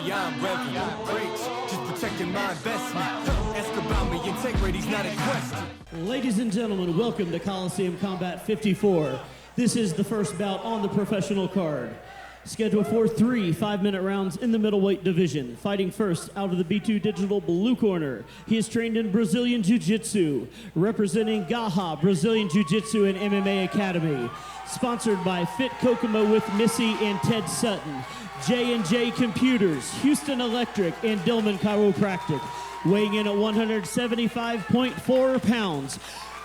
beyond revenue. Breaks, just protecting my investment. Ask about me, integrity's not a question. Ladies and gentlemen, welcome to Coliseum Combat 54. This is the first bout on the professional card. Scheduled for 3 5-minute rounds in the middleweight division. Fighting first out of the B2 Digital blue corner. He is trained in Brazilian Jiu-Jitsu, representing Gaha Brazilian Jiu-Jitsu and MMA Academy. Sponsored by Fit Kokomo with Missy and Ted Sutton, J&J Computers, Houston Electric, and Dillman Chiropractic. Weighing in at 175.4 pounds.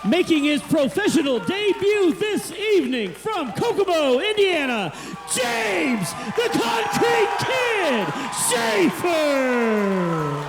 Making his professional debut this evening from Kokomo, Indiana, James the Concrete Kid Shaffer.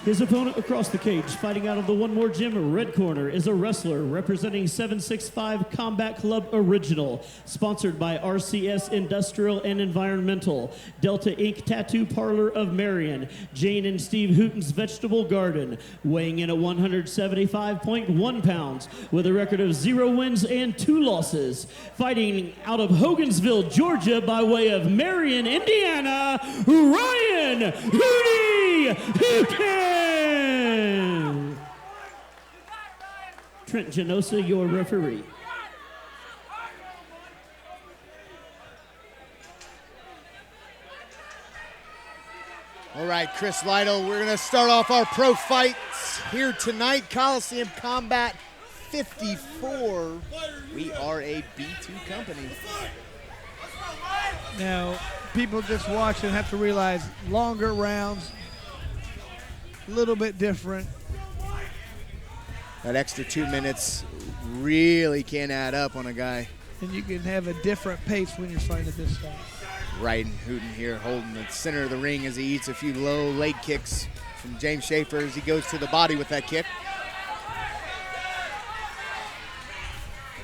His opponent across the cage, fighting out of the One More Gym red corner, is a wrestler representing 765 Combat Club Original, sponsored by RCS Industrial and Environmental, Delta Inc. Tattoo Parlor of Marion, Jane and Steve Hooten's Vegetable Garden, weighing in at 175.1 pounds, with a record of 0 wins and 2 losses, fighting out of Hogansville, Georgia, by way of Marion, Indiana, Ryan Hooten! Trent Genosa, your referee. All right, Chris Lytle, we're going to start off our pro fights here tonight. Coliseum Combat 54. We are a B2 company. Now, people just watching have to realize longer rounds, a little bit different. That extra 2 minutes really can add up on a guy. And you can have a different pace when you're fighting at this time. Ryan Hooten here holding the center of the ring as he eats a few low leg kicks from James Shaffer as he goes to the body with that kick.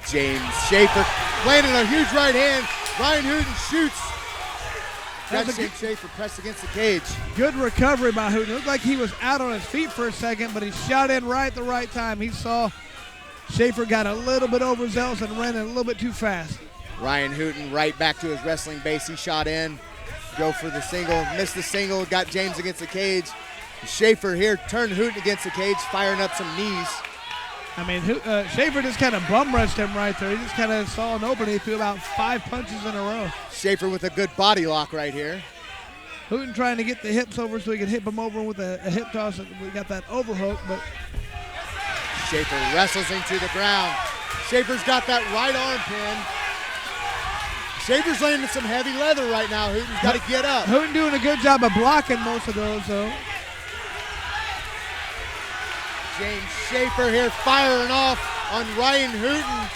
James Shaffer landing a huge right hand. Ryan Hooten shoots. That's James Shaffer pressed against the cage. Good recovery by Hooten. It looked like he was out on his feet for a second, but he shot in right at the right time. He saw Shaffer got a little bit overzealous and ran a little bit too fast. Ryan Hooten right back to his wrestling base. He shot in, go for the single, missed the single, got James against the cage. Shaffer here turned Hooten against the cage, firing up some knees. I mean, Shaffer just kind of bum rushed him right there. He just kind of saw an opening. He threw about 5 punches in a row. Shaffer with a good body lock right here. Hooten trying to get the hips over so he could hit him over with a hip toss. We got that overhook, but Shaffer wrestles him to the ground. Shaffer's got that right arm pin. Shaffer's landing some heavy leather right now. Hooten's got to get up. Hooten doing a good job of blocking most of those, though. James Shaffer here firing off on Ryan Hooten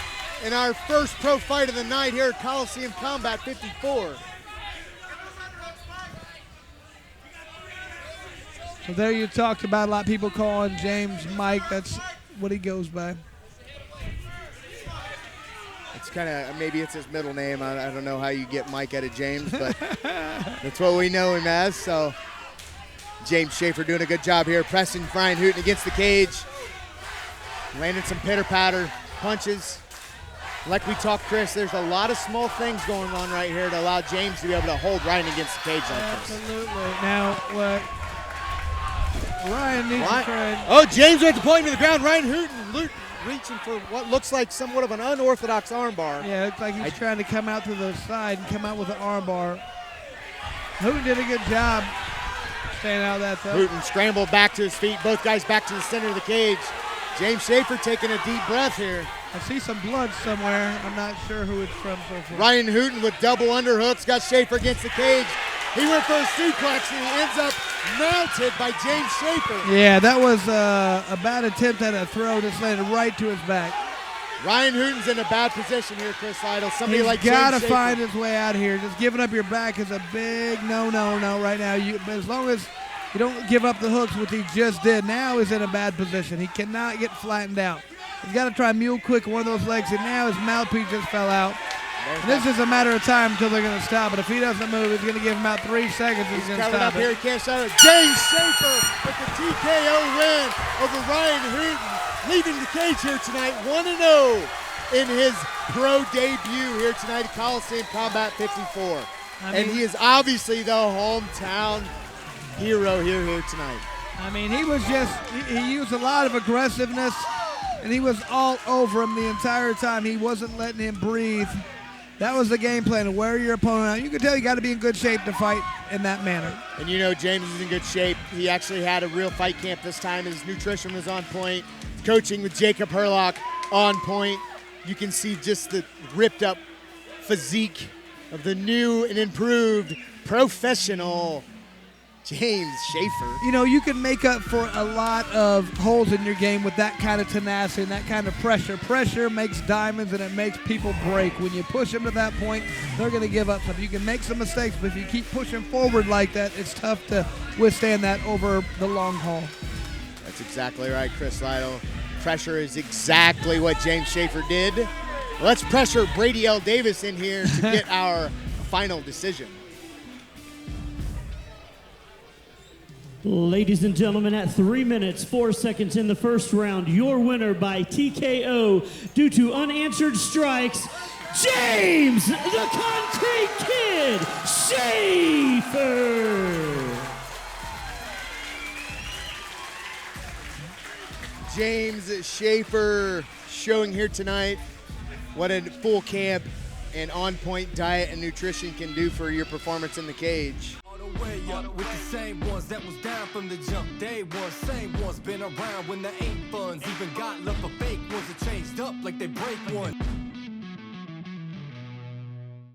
in our first pro fight of the night here at Coliseum Combat 54. So there you talked about a lot of people calling James Mike. That's what he goes by. It's kind of, maybe it's his middle name. I don't know how you get Mike out of James, but that's what we know him as. So James Shaffer doing a good job here, pressing Ryan Hooten against the cage. Landing some pitter-patter punches. Like we talked, Chris, there's a lot of small things going on right here to allow James to be able to hold Ryan against the cage like this. Absolutely. Now, what Ryan needs to try. Oh, James went to point to the ground. Ryan Hooten reaching for what looks like somewhat of an unorthodox armbar. Yeah, it looks like he's trying to come out to the side and come out with an armbar. Hooten did a good job staying out of that, though. Hooten scrambled back to his feet. Both guys back to the center of the cage. James Shaffer taking a deep breath here. I see some blood somewhere. I'm not sure who it's from so far. Ryan Hooten with double underhooks, got Shaffer against the cage. He went for a suplex and he ends up mounted by James Shaffer. Yeah, that was a bad attempt at a throw. Just landed right to his back. Ryan Hooten's in a bad position here, Chris Lytle. Somebody He's like got James to Shaffer. find his way out of here. Just giving up your back is a big no right now. But as long as you don't give up the hooks, which he just did, now he's in a bad position. He cannot get flattened out. He's got to try mule quick one of those legs, and now his mouthpiece just fell out. And this is a matter of time until they're going to stop it. If he doesn't move, he's going to give him about 3 seconds. He's going to Coming stop up here, it. he can't stop it. James Shaffer with the TKO win over Ryan Hooten, leaving the cage here tonight 1-0. in his pro debut here tonight at Coliseum Combat 54. And he is obviously the hometown hero here tonight. I mean, he was just, he used a lot of aggressiveness, and he was all over him the entire time. He wasn't letting him breathe. That was the game plan, to wear your opponent out. You can tell you got to be in good shape to fight in that manner. And you know James is in good shape. He actually had a real fight camp this time. His nutrition was on point. Coaching with Jacob Herlock on point. You can see just the ripped up physique of the new and improved professional James Shaffer. You know, you can make up for a lot of holes in your game with that kind of tenacity and that kind of pressure. Pressure makes diamonds, and it makes people break. When you push them to that point, they're going to give up something. You can make some mistakes, but if you keep pushing forward like that, it's tough to withstand that over the long haul. That's exactly right, Chris Lytle. Pressure is exactly what James Shaffer did. Let's pressure Brady L. Davis in here to get our final decision. Ladies and gentlemen, at 3 minutes, 4 seconds in the first round, your winner by TKO due to unanswered strikes, James the Concrete Kid Shaffer. James Shaffer showing here tonight what a full camp and on-point diet and nutrition can do for your performance in the cage. All the way up with the same ones that was down from the jump. Day one, same ones been around when there ain't funds. Even got love for fake ones that changed up like they break one.